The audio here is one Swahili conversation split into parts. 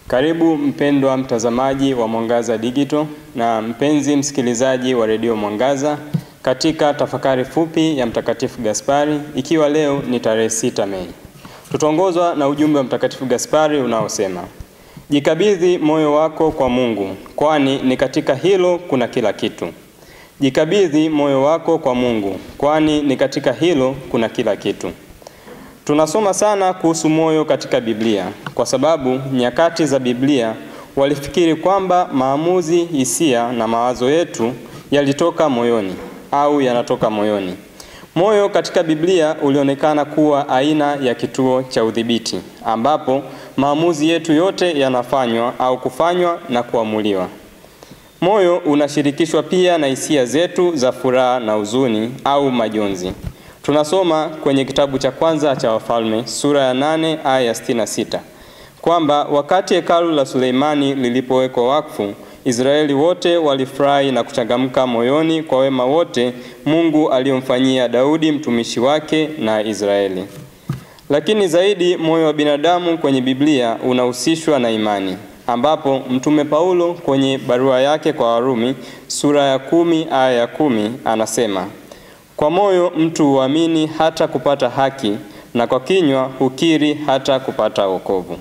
Karibu mpendwa mtazamaji wa Mwangaza Digital na mpenzi msikilizaji wa redio Mwangaza katika tafakari fupi ya Mtakatifu Gaspari, ikiwa leo ni tarehe 6 Mei. Tutaongozwa na ujumbe wa Mtakatifu Gaspari unaosema: jikabidhi moyo wako kwa Mungu, kwani ni katika hilo kuna kila kitu. Jikabidhi moyo wako kwa Mungu, kwani ni katika hilo kuna kila kitu. Tunasoma sana kuhusu moyo katika Biblia kwa sababu nyakati za Biblia walifikiri kwamba maamuzi, hisia na mawazo yetu yalitoka moyoni au yanatoka moyoni. Moyo katika Biblia ulionekana kuwa aina ya kituo cha udhibiti ambapo maamuzi yetu yote yanafanywa au kufanywa na kuamuliwa. Moyo unashirikishwa pia na hisia zetu za furaha na huzuni au majonzi. Tunasoma kwenye kitabu cha kwanza cha Wafalme sura ya 8 aya ya 66 kwamba wakati hekalu la Suleimani lilipowekwa wakfu, Israeli wote walifurahi na kuchangamka moyoni kwa wema wote Mungu aliyomfanyia Daudi mtumishi wake na Israeli. Lakini zaidi moyo wa binadamu kwenye Biblia unahusishwa na imani, ambapo Mtume Paulo kwenye barua yake kwa Warumi sura ya 10 aya ya 10 anasema: kwa moyo mtu huamini hata kupata haki, na kwa kinywa hukiri hata kupata wokovu.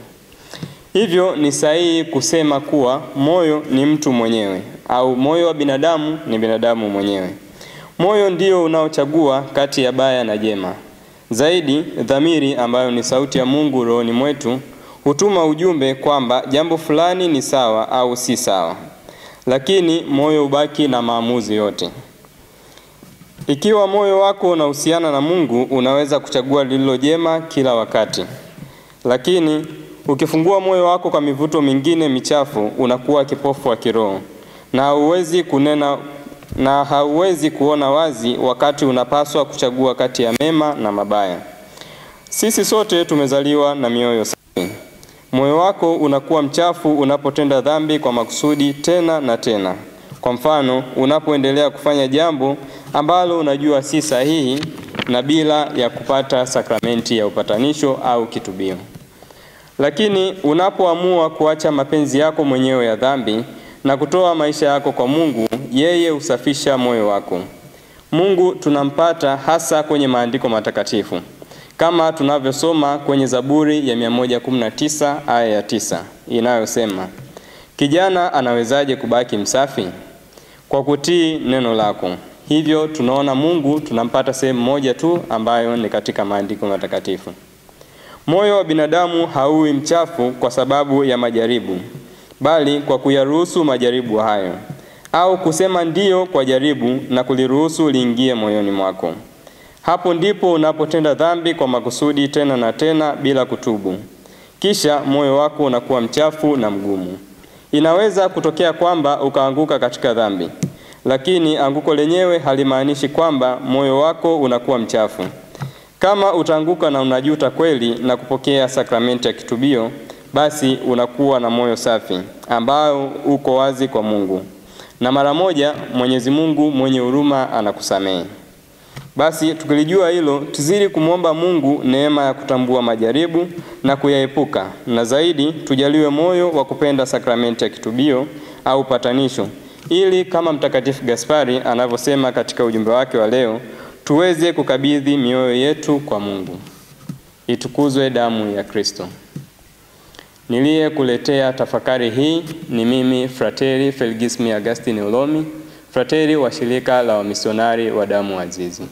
Hivyo ni sahihi kusema kuwa moyo ni mtu mwenyewe, au moyo wa binadamu ni binadamu mwenyewe. Moyo ndio unaochagua kati ya baya na jema. Zaidi, dhamiri ambayo ni sauti ya Mungu rohoni mwetu hutuma ujumbe kwamba jambo fulani ni sawa au si sawa. Lakini moyo hubaki na maamuzi yote. Ikiwa moyo wako unahusiana na Mungu, unaweza kuchagua lililo jema kila wakati. Lakini ukifungua moyo wako kwa mivuto mingine michafu, unakuwa kipofu wa kiroho na hauwezi kuona wazi wakati unapaswa kuchagua kati ya mema na mabaya. Sisi sote tumezaliwa na mioyo safi. Moyo wako unakuwa mchafu unapotenda dhambi kwa makusudi tena na tena. Kwa mfano, unapoendelea kufanya jambo ambalo unajua si sahihi na bila ya kupata sakramenti ya upatanisho au kitubio. Lakini unapoamua kuacha mapenzi yako mwenyewe ya dhambi na kutoa maisha yako kwa Mungu, yeye husafisha moyo wako. Mungu tunampata hasa kwenye maandiko matakatifu, kama tunavyosoma kwenye Zaburi ya 119 aya ya 9 inayosema: kijana anawezaje kubaki msafi? Kwa kutii neno lako. Hivyo tunaona Mungu tunampata sehemu moja tu ambayo ni katika maandiko matakatifu. Moyo wa binadamu hauwi mchafu kwa sababu ya majaribu, bali kwa kuyaruhusu majaribu hayo, au kusema ndio kwa jaribu na kuliruhusu liingie moyoni mwako. Hapo ndipo unapotenda dhambi kwa makusudi tena na tena bila kutubu. Kisha moyo wako unakuwa mchafu na mgumu. Inaweza kutokea kwamba ukaanguka katika dhambi, lakini anguko lenyewe halimaanishi kwamba moyo wako unakuwa mchafu. Kama utaanguka na unajuta kweli na kupokea sakramenti ya kitubio, basi unakuwa na moyo safi ambao uko wazi kwa Mungu, na mara moja Mwenyezi Mungu mwenye huruma anakusamehe. Basi tukilijua hilo, tuzidi kumwomba Mungu neema ya kutambua majaribu na kuyaepuka, na zaidi tujaliwe moyo wa kupenda sakramenti ya kitubio au patanisho, ili kama Mtakatifu Gaspari anavyosema katika ujumbe wake wa leo, tuweze kukabidhi mioyo yetu kwa Mungu. Itukuzwe damu ya Kristo. Niliyekuletea tafakari hii ni mimi Frateri Felgismi Agustini Ulomi, frateri wa shirika la wamisionari wa damu azizi.